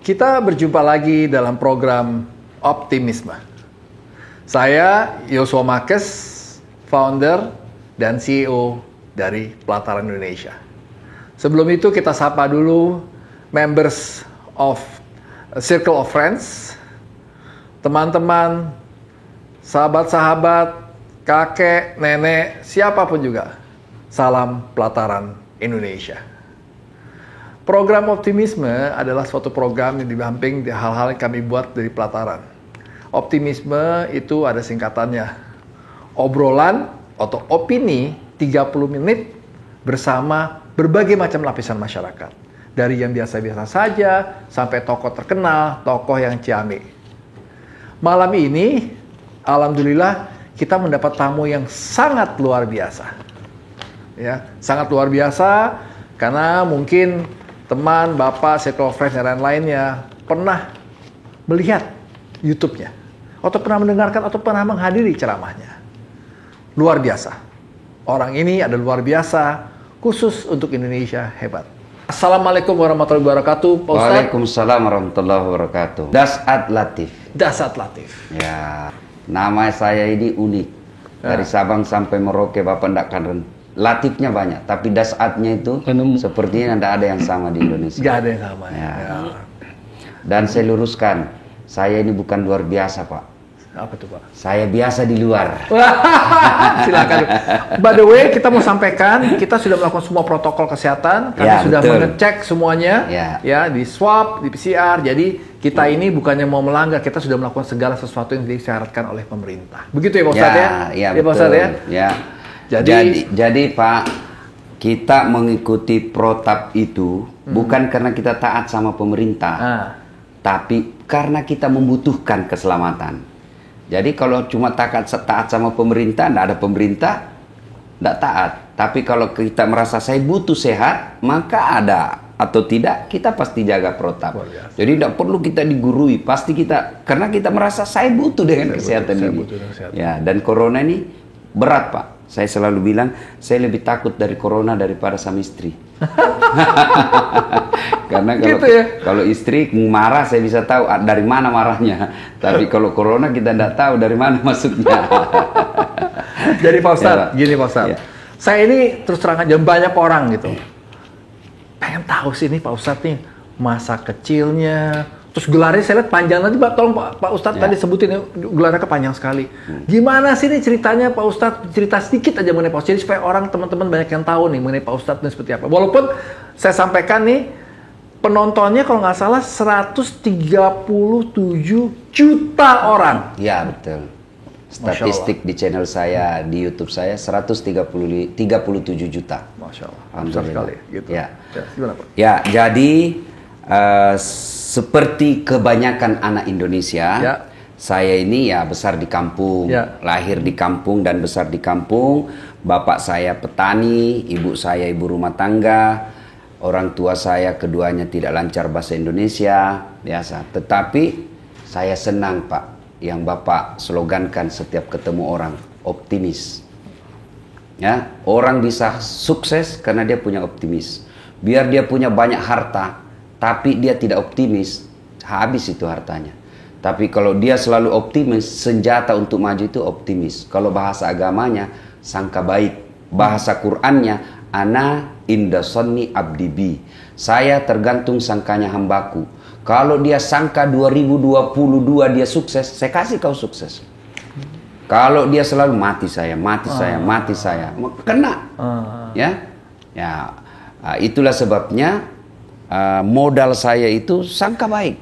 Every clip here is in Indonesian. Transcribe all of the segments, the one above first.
Kita berjumpa lagi dalam program Optimisme. Saya Yosua Makes, founder dan CEO dari Pelataran Indonesia. Sebelum itu kita sapa dulu members of Circle of Friends, teman-teman, sahabat-sahabat, kakek, nenek, siapapun juga. Salam Pelataran Indonesia. Program Optimisme adalah suatu program yang didamping di hal-hal yang kami buat dari Pelataran. Optimisme itu ada singkatannya. Obrolan atau opini 30 menit bersama berbagai macam lapisan masyarakat. Dari yang biasa-biasa saja sampai tokoh terkenal, tokoh yang ciamik. Malam ini, alhamdulillah kita mendapat tamu yang sangat luar biasa. Ya, sangat luar biasa karena mungkin teman, bapak, circle of friends, dan lain-lainnya pernah melihat YouTube-nya, atau pernah mendengarkan, atau pernah menghadiri ceramahnya. Luar biasa. Orang ini ada luar biasa, khusus untuk Indonesia hebat. Assalamualaikum warahmatullahi wabarakatuh, Pak Ustadz. Waalaikumsalam warahmatullahi wabarakatuh. Dasat Latif. Dasat Latif. Ya, nama saya ini unik. Dari Sabang sampai Merauke, Bapak ndak kan Latifnya banyak, tapi dasatnya itu sepertinya tidak ada yang sama di Indonesia. Nggak ada yang sama. Ya. Dan saya luruskan, saya ini bukan luar biasa, Pak. Apa tuh, Pak? Saya biasa di luar. Silakan. By the way, kita mau sampaikan, kita sudah melakukan semua protokol kesehatan, kami sudah mengecek semuanya, ya di swab, di PCR. Jadi kita ini bukannya mau melanggar, kita sudah melakukan segala sesuatu yang disyaratkan oleh pemerintah. Begitu ya, Pak Ustadz ya? Ya, Pak Ustadz ya? Ya. Jadi Pak, kita mengikuti protap itu bukan karena kita taat sama pemerintah, tapi karena kita membutuhkan keselamatan. Jadi kalau cuma taat sama pemerintah, tidak ada pemerintah, tidak taat. Tapi kalau kita merasa saya butuh sehat, maka ada atau tidak, kita pasti jaga protap. Jadi tidak perlu kita digurui, pasti kita, karena kita merasa saya butuh dengan kesehatan ini. Ya, dan corona ini berat, Pak. Saya selalu bilang, saya lebih takut dari corona daripada sama istri. Karena kalau istri marah, saya bisa tahu dari mana marahnya. Tapi kalau corona kita tidak tahu dari mana masuknya. Jadi Pak Ustadz, gini Pak Ustadz. Saya ini terus terang aja banyak orang gitu. Pengen tahu sih nih Pak Ustadz nih, masa kecilnya. Terus gelarnya saya lihat panjang nanti, Pak. Tolong Pak Ustadz tadi sebutin ya, gelarnya panjang sekali. Gimana sih nih ceritanya Pak Ustadz? Cerita sedikit aja mengenai Pak Ustadz. Jadi supaya orang teman-teman banyak yang tahu nih mengenai Pak Ustadz ini seperti apa. Walaupun saya sampaikan nih, penontonnya kalau nggak salah 137 juta orang. Ya betul. Statistik di channel saya, di YouTube saya 137 juta. Masya Allah. Besar sekali. Gitu. Ya. Gimana Pak? Ya, jadi seperti kebanyakan anak Indonesia, saya ini ya besar di kampung, lahir di kampung dan besar di kampung. Bapak saya petani, ibu saya ibu rumah tangga, orang tua saya keduanya tidak lancar bahasa Indonesia, biasa. Tetapi saya senang Pak, yang Bapak slogankan setiap ketemu orang, optimis. Ya, orang bisa sukses karena dia punya optimis. Biar dia punya banyak harta, tapi dia tidak optimis, habis itu hartanya. Tapi kalau dia selalu optimis, senjata untuk maju itu optimis. Kalau bahasa agamanya, sangka baik. Bahasa Qur'annya, ana inda sonni abdi bi. Saya tergantung sangkanya hambaku. Kalau dia sangka 2022 dia sukses, saya kasih kau sukses. Kalau dia selalu mati saya, kena. Ya, itulah sebabnya modal saya itu sangka baik.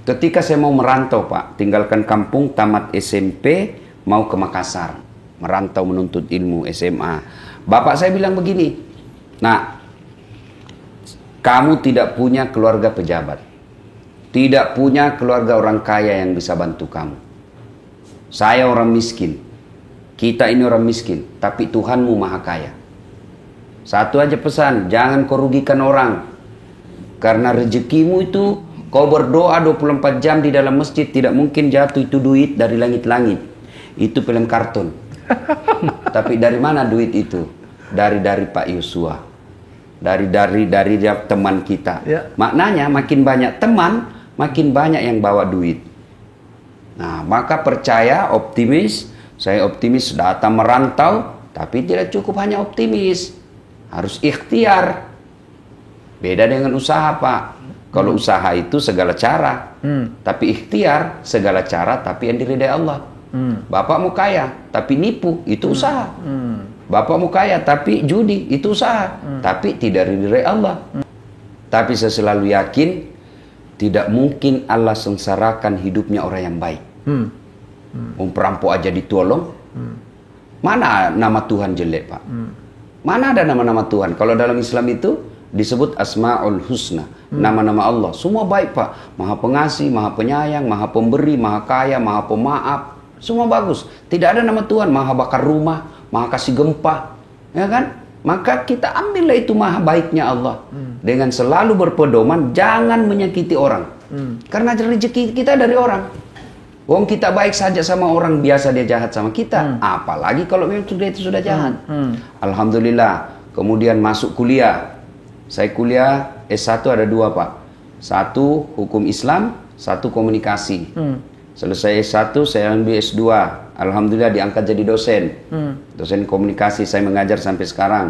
Ketika saya mau merantau Pak, tinggalkan kampung, tamat SMP, mau ke Makassar, merantau menuntut ilmu SMA. Bapak saya bilang begini, nah, kamu tidak punya keluarga pejabat, tidak punya keluarga orang kaya yang bisa bantu kamu. Saya orang miskin, kita ini orang miskin, tapi Tuhanmu maha kaya. Satu aja pesan, jangan kau rugikan orang. Karena rezekimu itu, kau berdoa 24 jam di dalam masjid, tidak mungkin jatuh itu duit dari langit-langit. Itu film kartun. Tapi dari mana duit itu? Dari Pak Yosua. Dari teman kita. Maknanya makin banyak teman, makin banyak yang bawa duit. Nah, maka percaya, optimis. Saya optimis datang merantau, tapi tidak cukup hanya optimis. Harus ikhtiar. Beda dengan usaha, Pak. Kalau usaha itu segala cara. Tapi ikhtiar segala cara, tapi yang diridai Allah. Bapak mau kaya, tapi nipu, itu usaha. Bapak mau kaya, tapi judi, itu usaha. Tapi tidak diridai Allah. Tapi saya selalu yakin, tidak mungkin Allah sengsarakan hidupnya orang yang baik. Perampok aja ditolong. Mana nama Tuhan jelek, Pak? Mana ada nama-nama Tuhan? Kalau dalam Islam itu disebut Asma'ul Husna, nama-nama Allah. Semua baik, Pak. Maha pengasih, maha penyayang, maha pemberi, maha kaya, maha pemaaf. Semua bagus. Tidak ada nama Tuhan maha bakar rumah, maha kasih gempa. Ya kan? Maka kita ambillah itu maha baiknya Allah. Dengan selalu berpedoman, jangan menyakiti orang. Karena rezeki kita dari orang. Wong kita baik saja sama orang, biasa dia jahat sama kita. Apalagi kalau memang itu sudah jahat. Alhamdulillah. Kemudian masuk kuliah. Saya kuliah S1 ada 2, Pak. 1 hukum Islam, 1 komunikasi. Selesai S1 saya ambil S2. Alhamdulillah diangkat jadi dosen. Dosen komunikasi, saya mengajar sampai sekarang.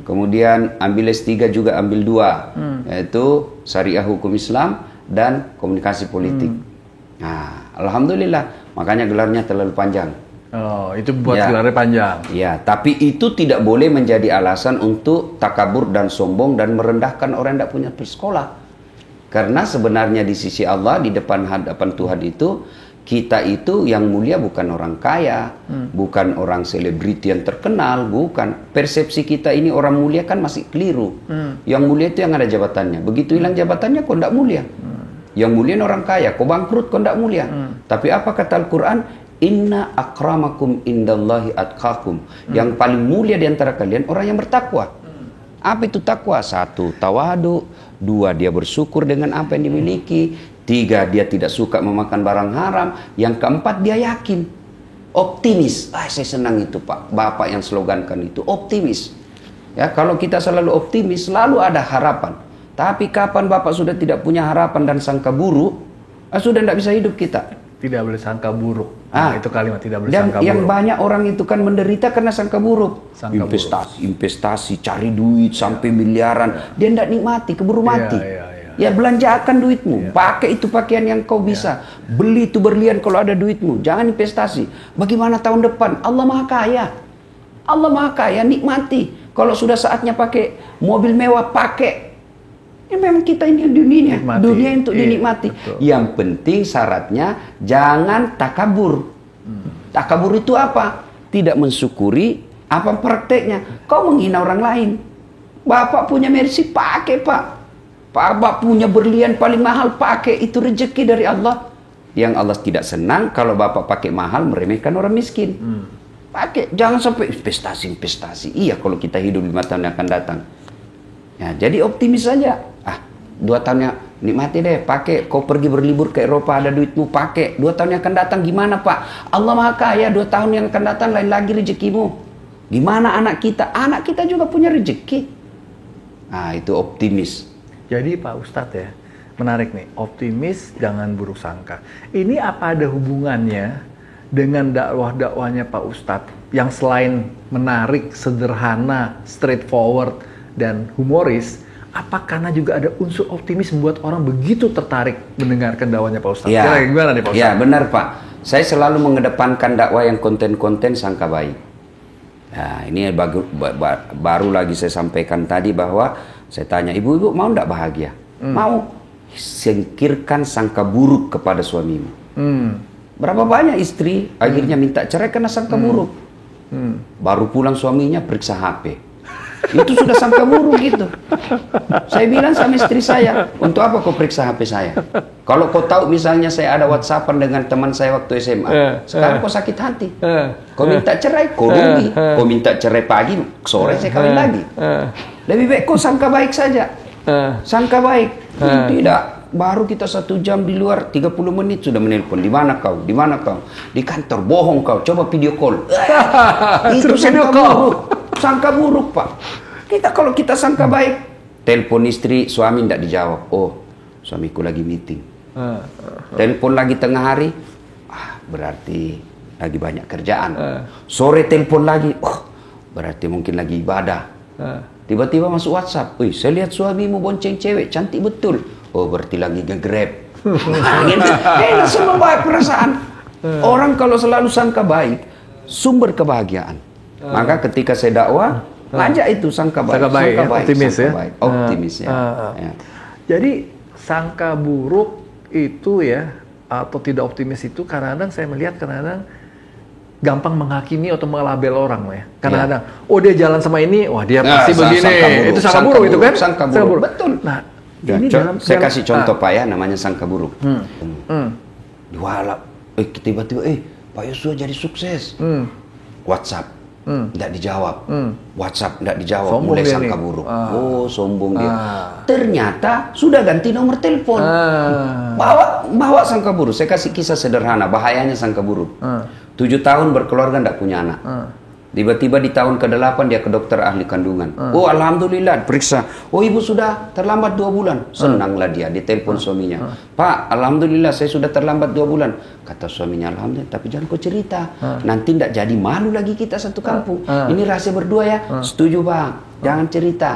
Kemudian ambil S3 juga ambil 2. Yaitu Syariah Hukum Islam dan Komunikasi Politik. Nah, alhamdulillah. Makanya gelarnya terlalu panjang. Oh, itu buat gelarnya panjang. Ya, tapi itu tidak boleh menjadi alasan untuk takabur dan sombong dan merendahkan orang yang tidak punya sekolah. Karena sebenarnya di sisi Allah, di depan hadapan Tuhan itu, kita itu yang mulia bukan orang kaya, bukan orang selebriti yang terkenal, bukan. Persepsi kita ini orang mulia kan masih keliru. Yang mulia itu yang ada jabatannya. Begitu hilang jabatannya, kok tidak mulia. Yang mulia orang kaya, kok bangkrut, kok tidak mulia. Tapi apa kata Al-Quran? Inna akramakum indallahi atqakum. Yang paling mulia di antara kalian orang yang bertakwa. Apa itu takwa? 1, tawadu. 2, dia bersyukur dengan apa yang dimiliki. 3, dia tidak suka memakan barang haram. Yang keempat, dia yakin. Optimis. Saya senang itu, Pak. Bapak yang slogankan itu. Optimis. Ya, kalau kita selalu optimis, selalu ada harapan. Tapi kapan Bapak sudah tidak punya harapan dan sangka buruk, sudah tidak bisa hidup kita. Tidak boleh sangka buruk. Nah, itu kalimat tidak boleh sangka buruk. Yang banyak orang itu kan menderita karena sangka buruk. Investasi, cari duit sampai miliaran. Dia tidak nikmati, keburu mati. Ya belanjakan duitmu. Pakai itu pakaian yang kau bisa. Beli itu berlian kalau ada duitmu. Jangan investasi. Bagaimana tahun depan? Allah Maha Kaya. Allah Maha Kaya, nikmati. Kalau sudah saatnya pakai mobil mewah, pakai. Ya memang kita ini dunia untuk dinikmati. Betul. Yang penting syaratnya jangan takabur. Takabur itu apa? Tidak mensyukuri apa prakteknya. Kau menghina orang lain. Bapak punya Mercy, pakai, Pak. Bapak punya berlian paling mahal, pakai. Itu rezeki dari Allah. Yang Allah tidak senang kalau Bapak pakai mahal meremehkan orang miskin. Pakai, jangan sampai investasi. Iya, kalau kita hidup 5 tahun yang akan datang. Ya, jadi optimis saja. 2 tahunnya nikmati deh, pakai. Kau pergi berlibur ke Eropa, ada duitmu, pakai. 2 tahun yang akan datang gimana, Pak? Allah Maha Kaya, 2 tahun yang akan datang lain lagi rezekimu. Gimana anak kita? Anak kita juga punya rezeki. Nah, itu optimis. Jadi Pak Ustadz ya, menarik nih, optimis jangan buruk sangka. Ini apa ada hubungannya dengan dakwah-dakwahnya Pak Ustadz yang selain menarik, sederhana, straightforward, dan humoris, apa karena juga ada unsur optimis membuat orang begitu tertarik mendengarkan dakwahnya Pak Ustadz? Ya, gimana nih Pak Ustadz? Ya benar Pak, saya selalu mengedepankan dakwah yang konten-konten sangka baik. Nah ini baru lagi saya sampaikan tadi bahwa saya tanya, ibu-ibu mau tidak bahagia? Mau. Singkirkan sangka buruk kepada suamimu. Berapa banyak istri akhirnya minta cerai karena sangka buruk. Baru pulang suaminya periksa HP. Itu sudah sangka buruk gitu. Saya bilang sama istri saya, untuk apa kau periksa HP saya? Kalau kau tahu misalnya saya ada WhatsAppan dengan teman saya waktu SMA, sekarang kau sakit hati. Kau minta cerai, kau rugi. Kau minta cerai pagi, sore saya kawin lagi. Lebih baik kau sangka baik saja. Sangka baik. Tidak. Baru kita 1 jam di luar, 30 menit sudah menelpon. Di mana kau? Di mana kau? Di kantor. Bohong kau. Coba video call. Itu sangka buruk. Sangka buruk, Pak. Kalau kita sangka baik, telepon istri, suami tidak dijawab. Oh, suamiku lagi meeting. Telepon lagi tengah hari, berarti lagi banyak kerjaan. Sore telepon lagi, berarti mungkin lagi ibadah. Tiba-tiba masuk WhatsApp, wih, saya lihat suamimu bonceng cewek, cantik betul. Oh, berarti lagi nge-grab. Langsung membaik perasaan. Orang kalau selalu sangka baik, sumber kebahagiaan. Maka ketika saya dakwah, ngajak itu sangka baik, optimis ya. Optimis ya. Jadi sangka buruk itu ya, atau tidak optimis itu kadang-kadang saya melihat kadang-kadang gampang menghakimi atau melabel orang ya. Kadang-kadang, oh dia jalan sama ini, wah dia pasti begini. Itu sangka buruk itu kan? Sangka buruk. Betul. Nah, ini saya kasih contoh Pak ya, namanya sangka buruk. Tiba-tiba, Pak Yosua jadi sukses. WhatsApp, tidak dijawab. WhatsApp, tidak dijawab. Sombong mulai sangka buruk. Oh, sombong dia. Ternyata sudah ganti nomor telepon. Bawa sangka buruk. Saya kasih kisah sederhana, bahayanya sangka buruk. 7 tahun berkeluarga, tidak punya anak. Tiba-tiba di tahun ke-8 dia ke dokter ahli kandungan. Oh, alhamdulillah, periksa. Oh, ibu sudah terlambat 2 bulan. Senanglah dia, ditelepon suaminya. Pak, alhamdulillah saya sudah terlambat 2 bulan. Kata suaminya, alhamdulillah, tapi jangan kau cerita. Nanti tidak jadi malu lagi kita satu kampung. Ini rahasia berdua ya. Setuju Bang, jangan cerita.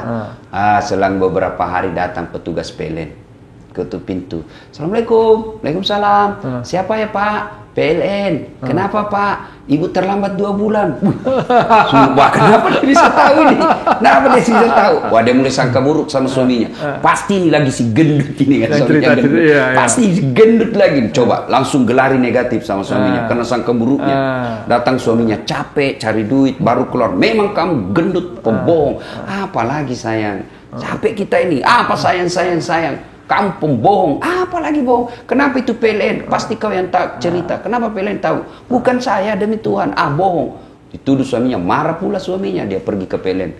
Selang beberapa hari datang petugas PLN. Ketuk pintu. Assalamualaikum. Waalaikumsalam. Siapa ya Pak? PLN. Kenapa Pak? Ibu terlambat 2 bulan. Sumpah, kenapa dia bisa tahu ini? Kenapa dia bisa tahu? Wah, dia mulai sangka buruk sama suaminya. Pasti ini lagi si gendut ini kan, suaminya gendut. Pasti si gendut lagi. Coba langsung gelari negatif sama suaminya karena sangka buruknya. Datang suaminya capek cari duit baru keluar. Memang kamu gendut, pembohong. Apalagi sayang. Capek kita ini. Apa sayang. Kamu pembohong, apalagi bohong. Kenapa itu PLN? Pasti kau yang tak cerita. Kenapa PLN tahu? Bukan saya, demi Tuhan. Bohong. Dituduh suaminya, marah pula suaminya. Dia pergi ke PLN.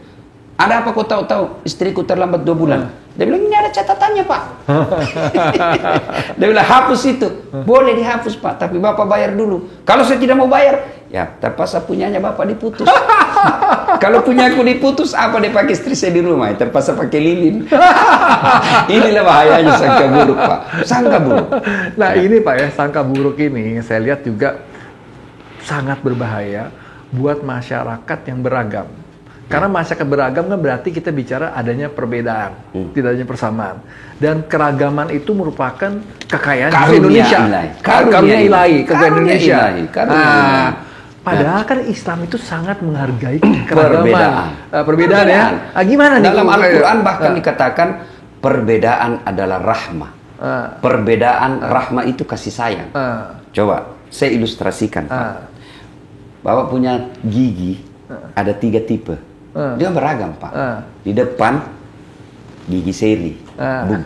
Ada apa kau tahu? Istriku terlambat 2 bulan. Dia bilang, ini ada catatannya Pak. Dia bilang, hapus itu. Boleh dihapus Pak, tapi Bapak bayar dulu. Kalau saya tidak mau bayar, ya terpaksa punyanya Bapak diputus. Kalau punya aku diputus, apa dia pakai istri saya di rumah? Terpaksa pakai lilin. Inilah bahayanya sangka buruk Pak. Sangka buruk. Nah ini Pak ya, sangka buruk ini saya lihat juga sangat berbahaya buat masyarakat yang beragam. Karena masyarakat beragam kan berarti kita bicara adanya perbedaan, tidak adanya persamaan. Dan keragaman itu merupakan kekayaan Indonesia. Karunia ilahi, kekayaan Indonesia. Padahal kan Islam itu sangat menghargai keragaman. Perbedaan ya. Gimana nih? Dalam Al-Quran bahkan dikatakan perbedaan adalah rahmah. Perbedaan rahmah itu kasih sayang. Coba saya ilustrasikan Pak. Bapak punya gigi ada 3 tipe. Dia beragam Pak. Di depan gigi seri.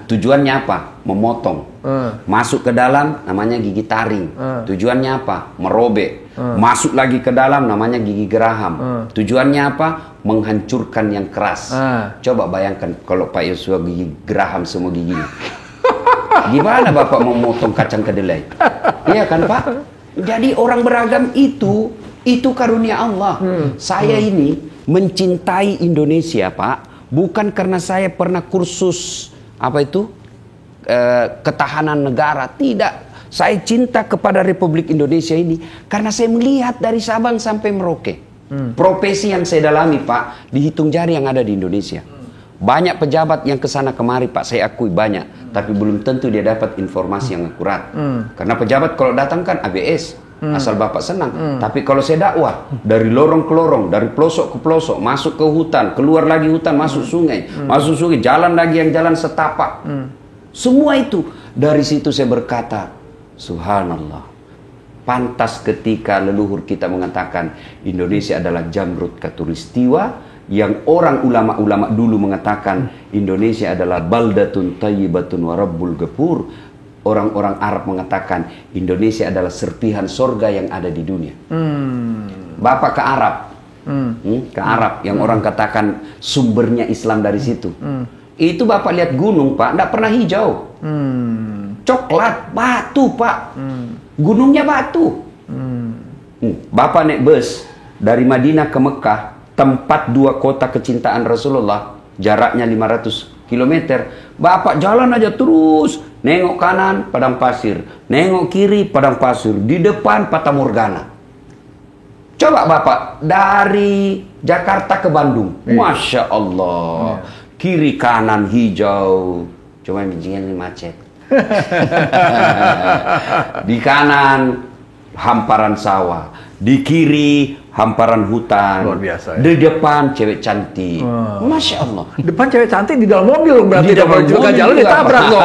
Tujuannya apa? Memotong. Masuk ke dalam namanya gigi taring. Tujuannya apa? Merobek. Masuk lagi ke dalam namanya gigi geraham. Tujuannya apa? Menghancurkan yang keras. Coba bayangkan kalau Pak Yosua gigi geraham semua giginya. Gimana Bapak mau motong kacang kedelai? Iya kan Pak? Jadi orang beragam itu karunia Allah. Saya ini mencintai Indonesia Pak, bukan karena saya pernah kursus ketahanan negara, tidak. Saya cinta kepada Republik Indonesia ini karena saya melihat dari Sabang sampai Merauke. Profesi yang saya dalami Pak, dihitung jari yang ada di Indonesia. Banyak pejabat yang kesana kemari Pak, saya akui banyak, tapi belum tentu dia dapat informasi yang akurat. Karena pejabat kalau datang kan ABS. Asal Bapak senang. Tapi kalau saya dakwah dari lorong ke lorong, dari pelosok ke pelosok, masuk ke hutan, keluar lagi hutan, masuk sungai, jalan lagi yang jalan setapak. Semua itu dari situ saya berkata, subhanallah. Pantas ketika leluhur kita mengatakan Indonesia adalah jamrut katulistiwa, yang orang ulama-ulama dulu mengatakan Indonesia adalah baldatun tayyibatun wa rabbul ghafur. Orang-orang Arab mengatakan Indonesia adalah serpihan sorga yang ada di dunia. Bapak ke Arab, ke Arab yang orang katakan sumbernya Islam dari situ. Itu Bapak lihat gunung Pak, tidak pernah hijau, coklat, batu Pak, gunungnya batu. Bapak naik bus dari Madinah ke Mekah, tempat 2 kota kecintaan Rasulullah, jaraknya 500 km. Bapak jalan aja terus. Nengok kanan, padang pasir. Nengok kiri, padang pasir. Di depan, Fata Morgana. Coba Bapak, dari Jakarta ke Bandung. Masya Allah. Kiri kanan hijau. Cuma bijinya ini macet. Di kanan, hamparan sawah. Di kiri, hamparan hutan. Luar biasa, ya? Di depan cewek cantik. Masya Allah. Depan cewek cantik di dalam mobil berarti. Di dalam mobil jalan ditabrak loh.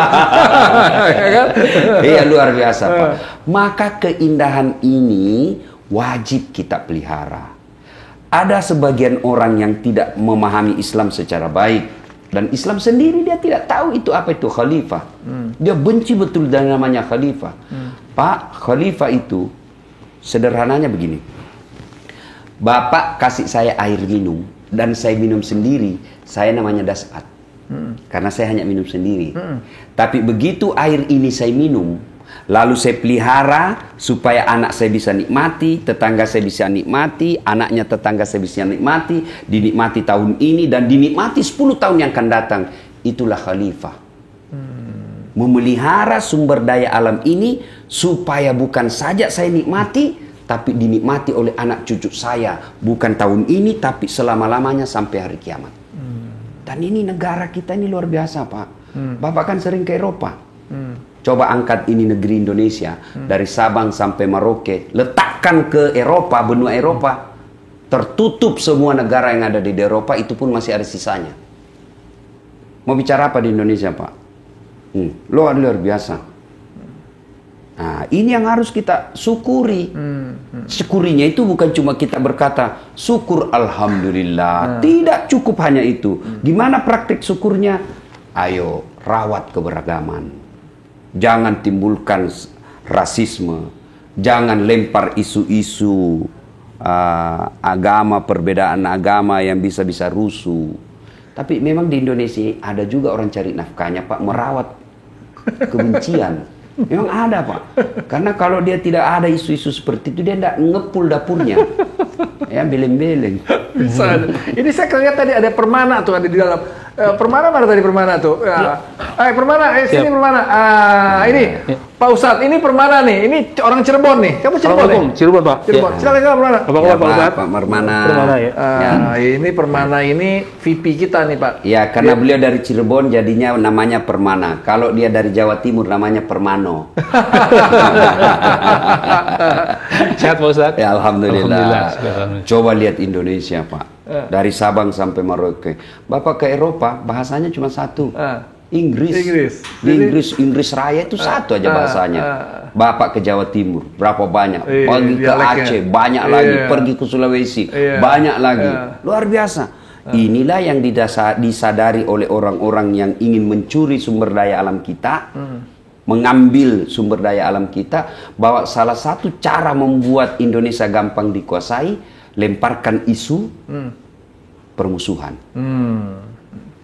Iya, luar biasa Pak. Maka keindahan ini wajib kita pelihara. Ada sebagian orang yang tidak memahami Islam secara baik. Dan Islam sendiri dia tidak tahu itu apa itu khalifah. Dia benci betul dengan namanya khalifah. Pak, khalifah itu sederhananya begini. Bapak kasih saya air minum dan saya minum sendiri, saya namanya dasat. Karena saya hanya minum sendiri. Tapi begitu air ini saya minum, lalu saya pelihara supaya anak saya bisa nikmati, tetangga saya bisa nikmati, anaknya tetangga saya bisa nikmati, dinikmati tahun ini dan dinikmati 10 tahun yang akan datang. Itulah khalifah. Memelihara sumber daya alam ini supaya bukan saja saya nikmati, tapi dinikmati oleh anak cucu saya. Bukan tahun ini, tapi selama-lamanya sampai hari kiamat. Dan ini negara kita ini luar biasa, Pak. Bapak kan sering ke Eropa. Coba angkat ini negeri Indonesia. Dari Sabang sampai Merauke. Letakkan ke Eropa, benua Eropa. Tertutup semua negara yang ada di Eropa, itu pun masih ada sisanya. Mau bicara apa di Indonesia, Pak? Luar biasa. Nah, ini yang harus kita syukuri. Syukurinya itu bukan cuma kita berkata syukur alhamdulillah. Tidak cukup hanya itu. Gimana praktik syukurnya? Ayo rawat keberagaman. Jangan timbulkan rasisme. Jangan lempar isu-isu agama, perbedaan agama yang bisa-bisa rusuh. Tapi memang di Indonesia ada juga orang cari nafkahnya, Pak, merawat kebencian. Memang ada, Pak. Karena kalau dia tidak ada isu-isu seperti itu, dia tidak ngepul dapurnya. Ya, beleng-beleng. Bisa. Ini saya lihat tadi ada Permana tuh ada di dalam. Permana mana tadi Permana tuh? Permana, sini Permana. Ini Pak Ustadz, ini Permana nih. Ini orang Cirebon nih. Kamu Cirebon nih? Cirebon, Pak. Cirebon. Silakan Permana. Apa kabar Pak Ustadz? Pak Permana. Ini Permana ini VP kita nih, Pak. Ya, karena beliau dari Cirebon jadinya namanya Permana. Kalau dia dari Jawa Timur namanya Permano. Sehat Pak Ustadz? Ya, Alhamdulillah. Alhamdulillah. Coba lihat Indonesia, Pak. Dari Sabang sampai Merauke. Bapak ke Eropa, bahasanya cuma satu. Inggris. Inggris Raya itu satu aja bahasanya. Bapak ke Jawa Timur, berapa banyak? Pergi ke Aceh, banyak lagi. Pergi ke Sulawesi, banyak lagi. Luar biasa. Inilah yang disadari oleh orang-orang yang ingin mencuri sumber daya alam kita, mengambil sumber daya alam kita, bahwa salah satu cara membuat Indonesia gampang dikuasai, lemparkan isu permusuhan.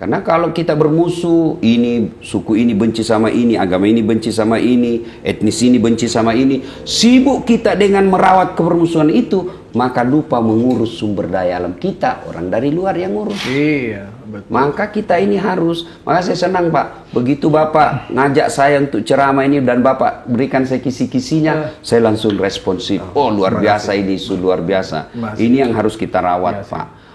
Karena kalau kita bermusuh, ini suku ini benci sama ini, agama ini benci sama ini, etnis ini benci sama ini, sibuk kita dengan merawat kebermusuhan itu, maka lupa mengurus sumber daya alam kita, orang dari luar yang ngurus. Iya, betul. Maka kita ini harus, maka saya senang, Pak, begitu Bapak ngajak saya untuk ceramah ini dan Bapak berikan saya kisi-kisinya, saya langsung responsif. Oh, luar biasa ini, luar biasa. Ini yang harus kita rawat, Pak.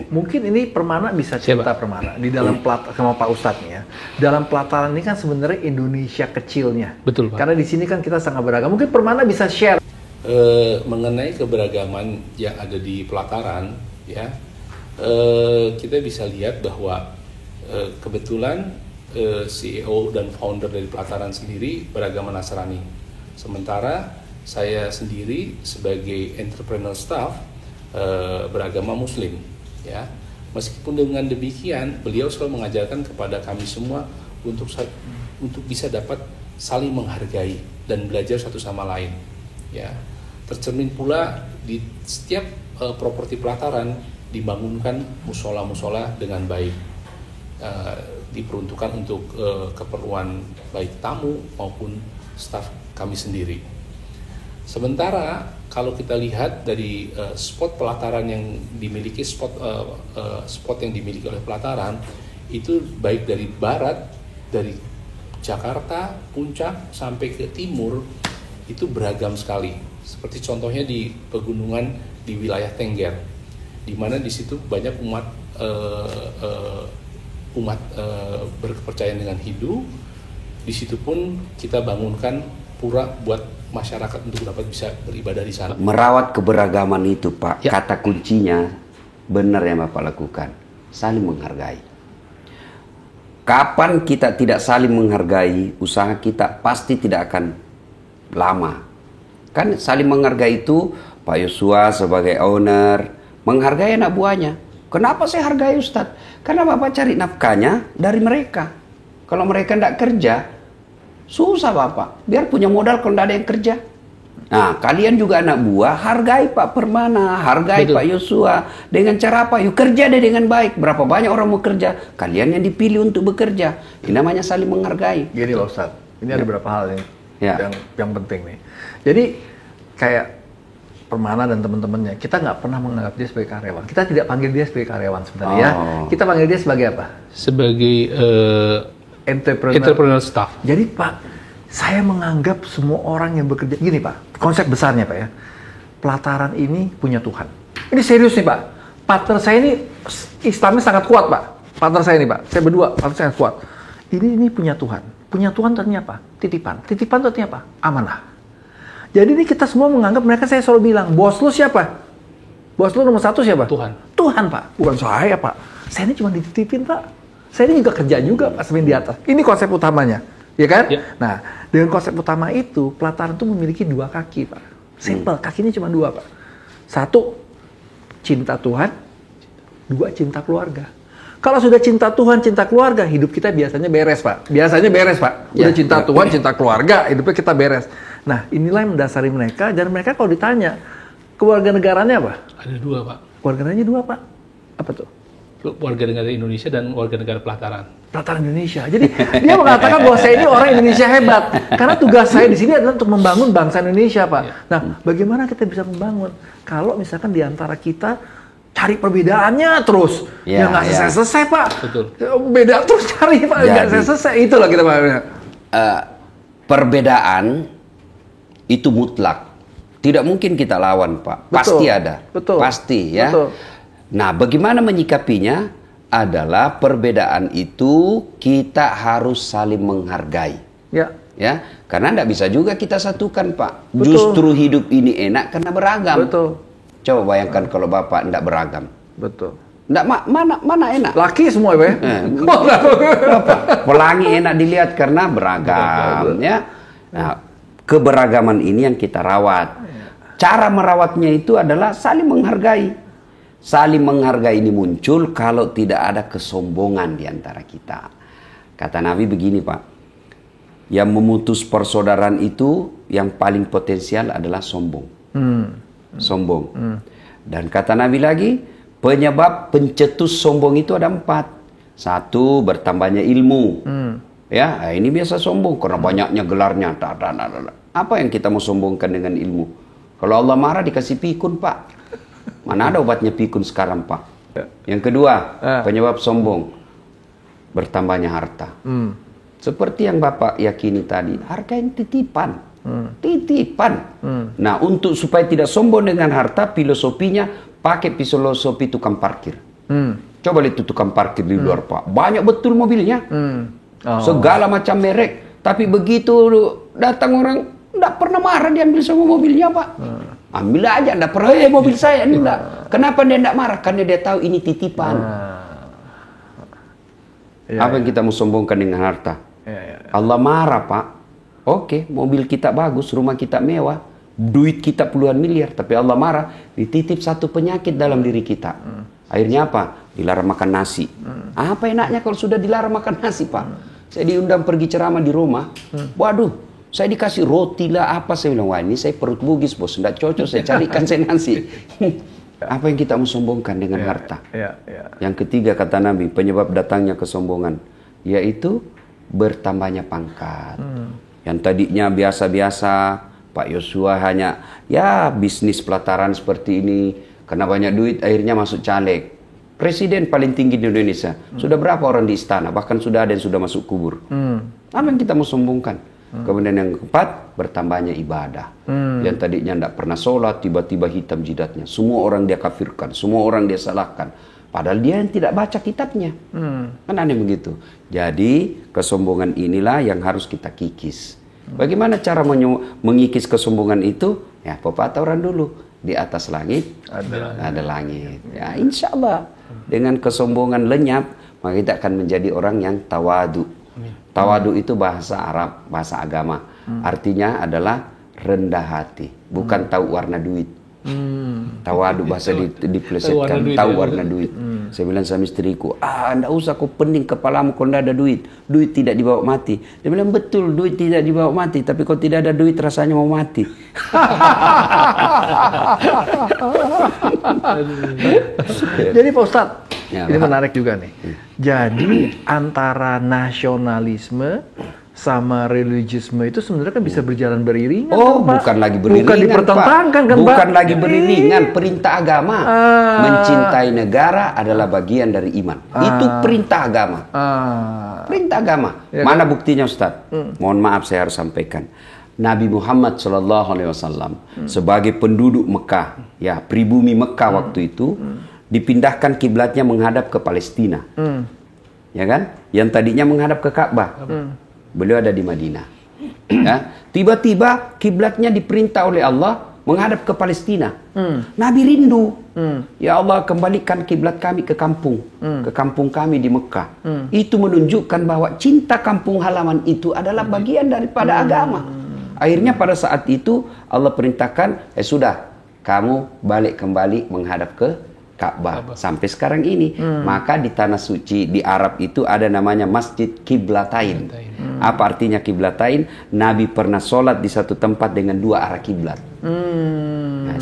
Mungkin ini Permana bisa cerita Permana di dalam sama Pak Ustadz nih ya. Dalam pelataran ini kan sebenarnya Indonesia kecilnya. Betul, Pak. Karena di sini kan kita sangat beragam. Mungkin Permana bisa share mengenai keberagaman yang ada di pelataran, ya. Kita bisa lihat bahwa kebetulan CEO dan founder dari pelataran sendiri beragama Nasrani. Sementara saya sendiri sebagai entrepreneur staff beragama Muslim, ya. Meskipun dengan demikian beliau selalu mengajarkan kepada kami semua untuk bisa dapat saling menghargai dan belajar satu sama lain, ya. Tercermin pula di setiap properti pelataran dibangunkan musola-musola dengan baik, diperuntukkan untuk keperluan baik tamu maupun staf kami sendiri. Sementara kalau kita lihat dari spot pelataran yang dimiliki spot yang dimiliki oleh pelataran itu baik dari barat, dari Jakarta, Puncak, sampai ke timur itu beragam sekali. Seperti contohnya di pegunungan di wilayah Tengger, di mana di situ banyak umat berkepercayaan dengan Hindu. Di situ pun kita bangunkan pura buat masyarakat untuk dapat bisa beribadah di sana. Merawat keberagaman itu, Pak. Ya. Kata kuncinya benar yang Bapak lakukan, saling menghargai. Kapan kita tidak saling menghargai, usaha kita pasti tidak akan lama. Kan saling menghargai itu, Pak Yosua sebagai owner, menghargai anak buahnya. Kenapa saya hargai Ustadz? Karena Bapak cari nafkahnya dari mereka. Kalau mereka tidak kerja, susah Bapak. Biar punya modal kalau tidak ada yang kerja. Nah, kalian juga anak buah, hargai Pak Permana, hargai Pak Yosua. Dengan cara apa? Yuk kerja deh dengan baik. Berapa banyak orang mau kerja? Kalian yang dipilih untuk bekerja. Ini namanya saling menghargai. Gini loh Ustadz, ini ada beberapa hal nih yang penting nih. Jadi kayak Permana dan teman-temannya, kita nggak pernah menganggap dia sebagai karyawan. Kita tidak panggil dia sebagai karyawan sebenarnya ya. Kita panggil dia sebagai apa? Sebagai entrepreneur staff. Jadi Pak, saya menganggap semua orang yang bekerja, gini Pak, konsep besarnya Pak ya, Pelataran ini punya Tuhan. Ini serius nih Pak, partner saya ini Islamnya sangat kuat Pak, partner saya ini Pak, saya berdua, partner saya sangat kuat. Ini punya Tuhan artinya apa? Titipan artinya apa? Amanah. Jadi ini kita semua menganggap mereka, saya selalu bilang, bos lu siapa? Bos lu nomor satu siapa? Tuhan Pak, bukan saya Pak. Saya ini cuma dititipin Pak. Saya ini juga kerja juga Pak, sebenarnya di atas. Ini konsep utamanya. Ya kan? Ya. Nah, dengan konsep utama itu, Pelataran itu memiliki 2 kaki, Pak. Simple, kakinya cuma 2, Pak. 1, cinta Tuhan. 2, cinta keluarga. Kalau sudah cinta Tuhan, cinta keluarga, hidup kita biasanya beres, Pak. Biasanya beres, Pak. Udah cinta Tuhan, cinta keluarga, hidupnya kita beres. Nah, inilah yang mendasari mereka, dan mereka kalau ditanya, keluarga negaranya apa? Ada 2, Pak. Keluarga negaranya 2, Pak. Apa tuh? Warga negara Indonesia dan warga negara Pelataran. Pelataran Indonesia. Jadi dia mengatakan bahwa saya ini orang Indonesia hebat. Karena tugas saya di sini adalah untuk membangun bangsa Indonesia, Pak. Nah, bagaimana kita bisa membangun? Kalau misalkan di antara kita cari perbedaannya terus, ya nggak selesai-selesai, Pak. Betul. Beda terus cari, Pak. Nggak selesai. Itulah kita, Pak. Perbedaan itu mutlak. Tidak mungkin kita lawan, Pak. Betul. Pasti ada. Betul. Pasti, ya. Betul. Nah, bagaimana menyikapinya adalah perbedaan itu kita harus saling menghargai. Ya, karena tidak bisa juga kita satukan, Pak. Betul. Justru hidup ini enak karena beragam. Betul. Coba bayangkan kalau Bapak tidak beragam. Betul. Nggak, mana enak? Laki semua, Pak. Pelangi enak dilihat karena beragam, ya. Nah, keberagaman ini yang kita rawat. Cara merawatnya itu adalah saling menghargai. Saling menghargai ini muncul kalau tidak ada kesombongan di antara kita. Kata Nabi begini, Pak. Yang memutus persaudaraan itu yang paling potensial adalah sombong. Sombong. Dan kata Nabi lagi, penyebab pencetus sombong itu ada 4. 1, bertambahnya ilmu. Ya, ini biasa sombong karena banyaknya gelarnya. Apa yang kita mau sombongkan dengan ilmu? Kalau Allah marah dikasih pikun, Pak. Mana ada obatnya pikun sekarang, Pak. Yang kedua, penyebab sombong, bertambahnya harta. Seperti yang Bapak yakini tadi, harga yang titipan. Titipan. Nah, untuk supaya tidak sombong dengan harta, filosofinya pakai filosofi tukang parkir. Coba lihat tukang parkir di luar, Pak. Banyak betul mobilnya. Segala macam merek. Tapi begitu datang orang, tidak pernah marah diambil semua mobilnya, Pak. Ambil aja, tidak pernah, mobil saya ini enggak. Kenapa dia tidak marah? Karena dia tahu ini titipan. Apa yang kita mau sombongkan dengan harta? Allah marah, Pak. Oke, mobil kita bagus, rumah kita mewah, duit kita puluhan miliar, tapi Allah marah, dititip satu penyakit dalam diri kita. Akhirnya apa? Dilarang makan nasi. Apa enaknya kalau sudah dilarang makan nasi, Pak? Saya diundang pergi ceramah di rumah. Waduh, saya dikasih roti lah apa, saya bilang, wah ini saya perut bugis bos, tidak cocok, saya carikan saya nasi. Apa yang kita mau sombongkan dengan harta? Yang ketiga kata Nabi, penyebab datangnya kesombongan, yaitu bertambahnya pangkat. Yang tadinya biasa-biasa, Pak Yosua hanya ya bisnis pelataran seperti ini, karena banyak duit akhirnya masuk caleg. Presiden paling tinggi di Indonesia. Sudah berapa orang di istana, bahkan sudah ada yang sudah masuk kubur. Apa yang kita mau sombongkan? Kemudian yang keempat, bertambahnya ibadah. Yang tadinya tidak pernah sholat, tiba-tiba hitam jidatnya. Semua orang dia kafirkan, semua orang dia salahkan. Padahal dia yang tidak baca kitabnya. Kan aneh begitu. Jadi kesombongan inilah yang harus kita kikis. Bagaimana cara mengikis kesombongan itu? Ya, pepatah orang dulu. Di atas langit ada langit. Ya, insya Allah. Dengan kesombongan lenyap, maka kita akan menjadi orang yang tawadu. Tawadu itu bahasa Arab, bahasa agama. Artinya adalah rendah hati, bukan tahu warna duit. Tawadu bahasa diplesetkan, tahu warna duit. Saya bilang sama istriku, enggak usah kau pening kepalamu kalau tidak ada duit. Duit tidak dibawa mati. Dia bilang, betul, duit tidak dibawa mati, tapi kalau tidak ada duit rasanya mau mati. Jadi Pak Ustadz, ini menarik juga nih. Jadi antara nasionalisme sama religiusme itu sebenarnya kan bisa berjalan beriringan. Oh, kan, Pak? Bukan lagi beriringan, bukan dipertentangkan, Pak. Kan, bukan Pak? lagi beriringan. Perintah agama mencintai negara adalah bagian dari iman. Itu perintah agama. Perintah agama. Ya, mana buktinya, Ustaz? Mohon maaf saya harus sampaikan. Nabi Muhammad SAW sebagai penduduk Mekah, ya pribumi Mekah waktu itu, dipindahkan kiblatnya menghadap ke Palestina, ya kan? Yang tadinya menghadap ke Ka'bah, beliau ada di Madinah. Ya, tiba-tiba kiblatnya diperintah oleh Allah menghadap ke Palestina. Nabi rindu, ya Allah kembalikan kiblat kami ke kampung kami di Mekah. Itu menunjukkan bahwa cinta kampung halaman itu adalah bagian daripada agama. Akhirnya pada saat itu Allah perintahkan, sudah kamu balik kembali menghadap ke Ka'bah. Sampai sekarang ini. Maka di tanah suci di Arab itu ada namanya Masjid Kiblatain. Apa artinya Kiblatain? Nabi pernah sholat di satu tempat dengan dua arah kiblat. Nah,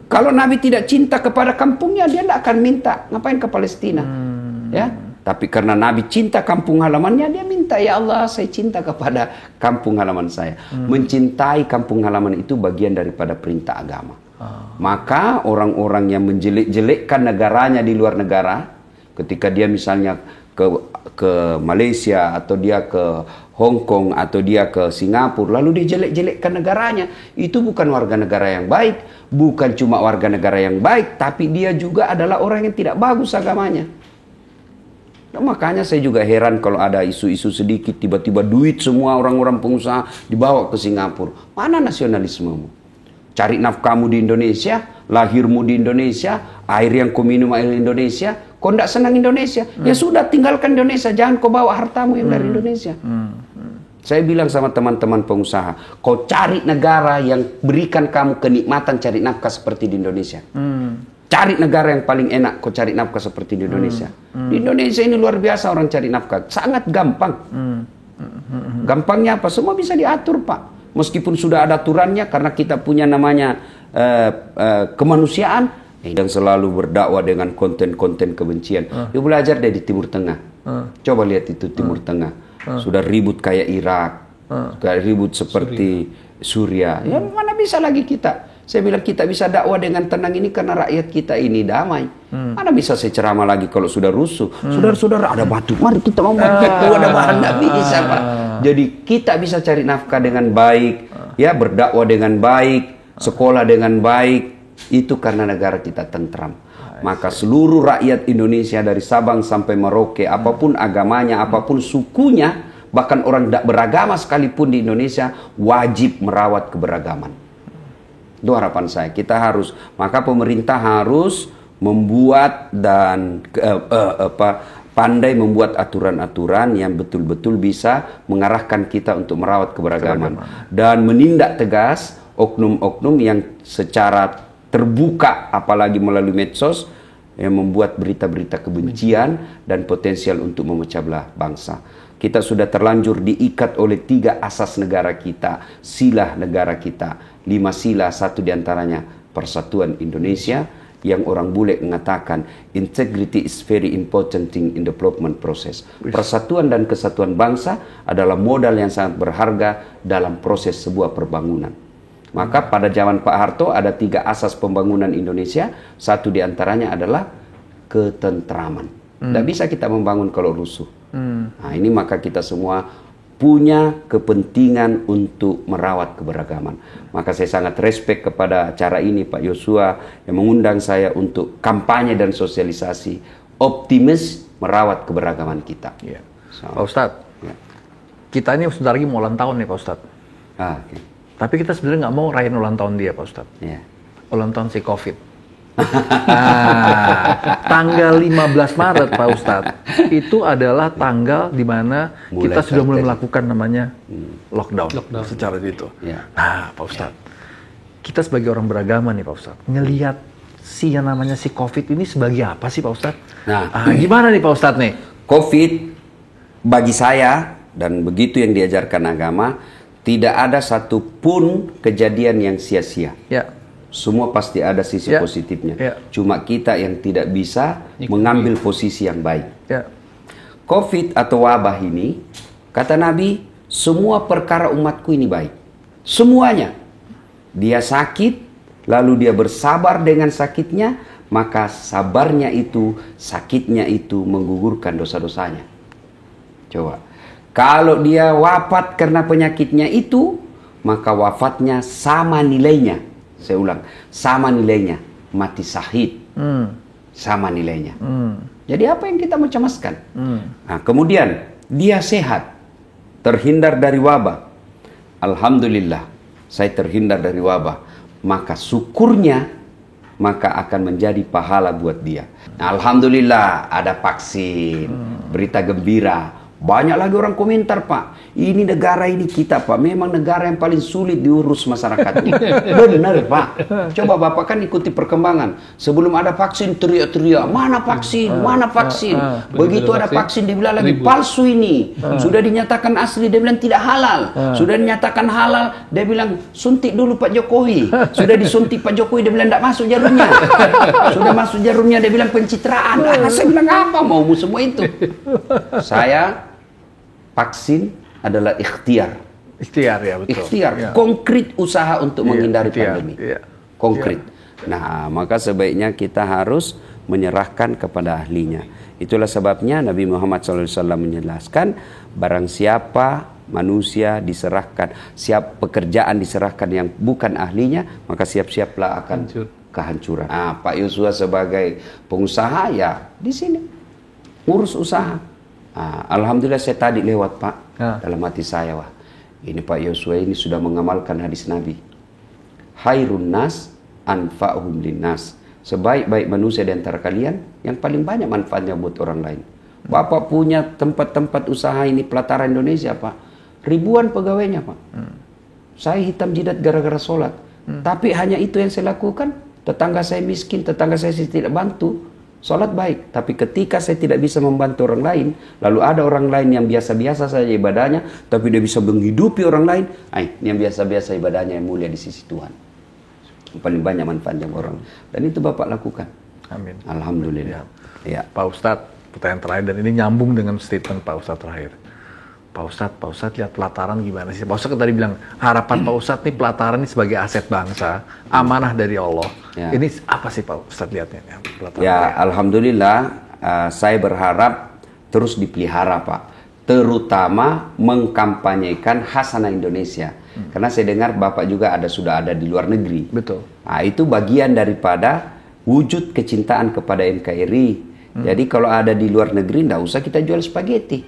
kalau Nabi tidak cinta kepada kampungnya, dia tidak akan minta ngapain ke Palestina. Ya, tapi karena Nabi cinta kampung halamannya, dia minta, ya Allah saya cinta kepada kampung halaman saya. Mencintai kampung halaman itu bagian daripada perintah agama. Maka orang-orang yang menjelek-jelekkan negaranya di luar negara, ketika dia misalnya ke Malaysia atau dia ke Hong Kong atau dia ke Singapura, lalu dia jelek-jelekkan negaranya, itu bukan warga negara yang baik, bukan cuma warga negara yang baik, tapi dia juga adalah orang yang tidak bagus agamanya. Nah, makanya saya juga heran kalau ada isu-isu sedikit, tiba-tiba duit semua orang-orang pengusaha dibawa ke Singapura. Mana nasionalismemu? Cari nafkahmu di Indonesia, lahirmu di Indonesia, air yang kau minum air Indonesia, kau tidak senang Indonesia, ya sudah tinggalkan Indonesia, jangan kau bawa hartamu yang dari Indonesia. Saya bilang sama teman-teman pengusaha, kau cari negara yang berikan kamu kenikmatan cari nafkah seperti di Indonesia. Cari negara yang paling enak, kau cari nafkah seperti di Indonesia. Di Indonesia ini luar biasa orang cari nafkah, sangat gampang. Gampangnya apa? Semua bisa diatur, Pak. Meskipun sudah ada aturannya, karena kita punya namanya kemanusiaan yang selalu berdakwah dengan konten-konten kebencian. Yuk belajar dari Timur Tengah. Coba lihat itu Timur Tengah. Sudah ribut kayak Irak, kayak ribut seperti Suriah. Ya mana bisa lagi kita? Saya bilang kita bisa dakwah dengan tenang ini karena rakyat kita ini damai. Mana bisa saya ceramah lagi kalau sudah rusuh. Saudara-saudara ada batu, mari kita mau batu, ada bahan, tidak bisa, Pak. Jadi kita bisa cari nafkah dengan baik, ya berdakwah dengan baik, sekolah dengan baik. Itu karena negara kita tentram. Maka seluruh rakyat Indonesia dari Sabang sampai Merauke, apapun agamanya, apapun sukunya, bahkan orang tidak beragama sekalipun di Indonesia, wajib merawat keberagaman. Itu harapan saya. Kita harus, maka pemerintah harus membuat dan pandai membuat aturan-aturan yang betul-betul bisa mengarahkan kita untuk merawat keberagaman. Dan menindak tegas oknum-oknum yang secara terbuka, apalagi melalui medsos, yang membuat berita-berita kebencian dan potensial untuk memecah belah bangsa. Kita sudah terlanjur diikat oleh 3 asas negara kita, sila negara kita, 5 sila, satu diantaranya Persatuan Indonesia, yang orang bule mengatakan integrity is very important thing in development process. Persatuan dan kesatuan bangsa adalah modal yang sangat berharga dalam proses sebuah perbangunan. Maka pada zaman Pak Harto ada 3 asas pembangunan Indonesia, satu diantaranya adalah ketentraman. Tidak bisa kita membangun kalau rusuh. Nah ini maka kita semua punya kepentingan untuk merawat keberagaman. Maka saya sangat respect kepada acara ini Pak Yosua yang mengundang saya untuk kampanye dan sosialisasi optimis merawat keberagaman kita. Ya. Pak Ustadz, kita ini sebentar lagi mau ulang tahun nih Pak Ustadz. Okay. Tapi kita sebenarnya nggak mau rayain ulang tahun dia Pak Ustadz. Ulang tahun si COVID. Tanggal 15 Maret Pak Ustadz itu adalah tanggal di mana kita sudah mulai melakukan namanya lockdown secara itu. Nah Pak Ustadz, kita sebagai orang beragama nih Pak Ustadz, ngelihat si yang namanya si COVID ini sebagai apa sih Pak Ustadz? Gimana nih Pak Ustadz nih? COVID bagi saya dan begitu yang diajarkan agama, tidak ada satupun kejadian yang sia-sia. Semua pasti ada sisi positifnya. Cuma kita yang tidak bisa mengambil posisi yang baik. COVID atau wabah ini, kata Nabi, semua perkara umatku ini baik. Semuanya. Dia sakit, lalu dia bersabar dengan sakitnya, maka sabarnya itu, sakitnya itu menggugurkan dosa-dosanya. Coba. Kalau dia wafat karena penyakitnya itu, maka wafatnya sama nilainya. Saya ulang, sama nilainya mati syahid, sama nilainya. Jadi apa yang kita mencemaskan? Nah, kemudian dia sehat, terhindar dari wabah. Alhamdulillah, saya terhindar dari wabah. Maka syukurnya, maka akan menjadi pahala buat dia. Nah, alhamdulillah ada vaksin, berita gembira. Banyak lagi orang komentar, Pak, ini negara ini kita, Pak, memang negara yang paling sulit diurus masyarakatnya. Benar, Pak. Coba Bapak kan ikuti perkembangan. Sebelum ada vaksin teriak-teriak, mana vaksin, mana vaksin. Begitu ada vaksin dia bilang lagi palsu ini. Sudah dinyatakan asli, dia bilang tidak halal. Sudah dinyatakan halal, dia bilang suntik dulu Pak Jokowi. Sudah disuntik Pak Jokowi, dia bilang tidak masuk jarumnya. Sudah masuk jarumnya, dia bilang pencitraan. Saya bilang apa maumu semua itu? Saya vaksin adalah ikhtiar. Ikhtiar ya, betul. Ikhtiar, konkret usaha untuk menghindari pandemi. Konkret. Nah, maka sebaiknya kita harus menyerahkan kepada ahlinya. Itulah sebabnya Nabi Muhammad SAW menjelaskan, barang siapa manusia diserahkan, siap pekerjaan diserahkan yang bukan ahlinya, maka siap-siaplah akan kehancuran. Nah, Pak Yosua sebagai pengusaha ya di sini ngurus usaha. Alhamdulillah saya tadi lewat Pak, dalam hati saya, wah ini Pak Yosua ini sudah mengamalkan hadis Nabi. Khairun nas anfa'uhum linnas. Sebaik-baik manusia di antara kalian yang paling banyak manfaatnya buat orang lain. Bapak punya tempat-tempat usaha ini pelataran Indonesia Pak, ribuan pegawainya Pak. Saya hitam jidat gara-gara sholat. Tapi hanya itu yang saya lakukan. Tetangga saya miskin, tetangga saya tidak bantu. Sholat baik, tapi ketika saya tidak bisa membantu orang lain, lalu ada orang lain yang biasa-biasa saja ibadahnya, tapi dia bisa menghidupi orang lain, ini yang biasa-biasa ibadahnya yang mulia di sisi Tuhan. Yang paling banyak manfaatnya orang. Dan itu Bapak lakukan. Amin. Alhamdulillah. Ya. Pak Ustadz, pertanyaan terakhir, dan ini nyambung dengan statement Pak Ustadz terakhir. Pak Ustadz lihat pelataran gimana sih? Pak Ustadz tadi bilang, harapan Pak Ustadz nih pelataran ini sebagai aset bangsa, amanah dari Allah. Ini apa sih Pak Ustadz lihatnya? Alhamdulillah, saya berharap terus dipelihara Pak. Terutama mengkampanyekan Hasanah Indonesia. Karena saya dengar Bapak juga sudah ada di luar negeri. Betul. Nah, itu bagian daripada wujud kecintaan kepada NKRI. Jadi kalau ada di luar negeri, nggak usah kita jual spaghetti.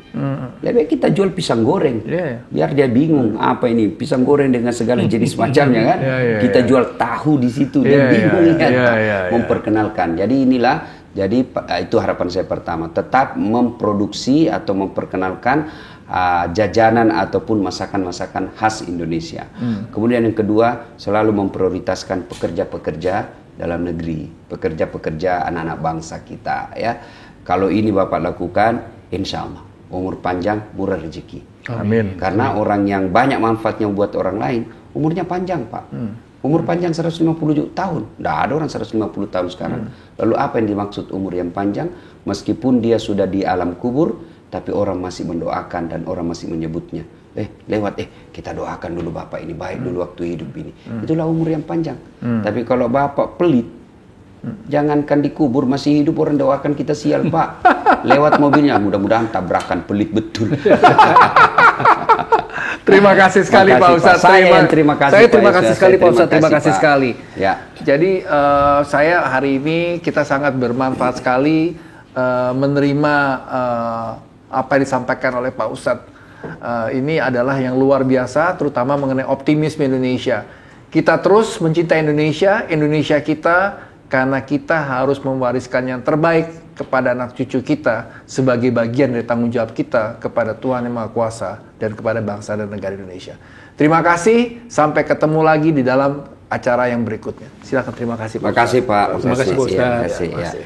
Lebih kita jual pisang goreng. Biar dia bingung, apa ini pisang goreng dengan segala jenis macamnya kan. Kita jual tahu di situ, dia bingung memperkenalkan. Jadi inilah, itu harapan saya pertama. Tetap memproduksi atau memperkenalkan jajanan ataupun masakan-masakan khas Indonesia. Kemudian yang kedua, selalu memprioritaskan pekerja-pekerja dalam negeri, pekerja-pekerja anak-anak bangsa kita ya. Kalau ini Bapak lakukan, insya Allah umur panjang, murah rezeki. Amin. Karena orang yang banyak manfaatnya buat orang lain, umurnya panjang Pak. Umur panjang 150 tahun. Nggak ada orang 150 tahun sekarang. Lalu apa yang dimaksud umur yang panjang? Meskipun dia sudah di alam kubur, tapi orang masih mendoakan dan orang masih menyebutnya. Kita doakan dulu Bapak ini baik dulu waktu hidup ini. Itulah umur yang panjang. Tapi kalau Bapak pelit, jangankan dikubur, masih hidup orang doakan kita sial Pak. Lewat mobilnya, mudah-mudahan tabrakan, pelit betul. Terima kasih sekali Pak Ustadz. Terima kasih. Saya terima kasih sekali Pak Ustadz. Terima kasih sekali. Ya. Jadi saya hari ini kita sangat bermanfaat sekali menerima apa yang disampaikan oleh Pak Ustadz. Ini adalah yang luar biasa, terutama mengenai optimisme Indonesia. Kita terus mencintai Indonesia, Indonesia kita, karena kita harus mewariskan yang terbaik kepada anak cucu kita sebagai bagian dari tanggung jawab kita kepada Tuhan Yang Maha Kuasa dan kepada bangsa dan negara Indonesia. Terima kasih, sampai ketemu lagi di dalam acara yang berikutnya. Silakan, terima kasih Pak. Terima kasih Pak. Terima kasih Pak Ustadz. Terima kasih.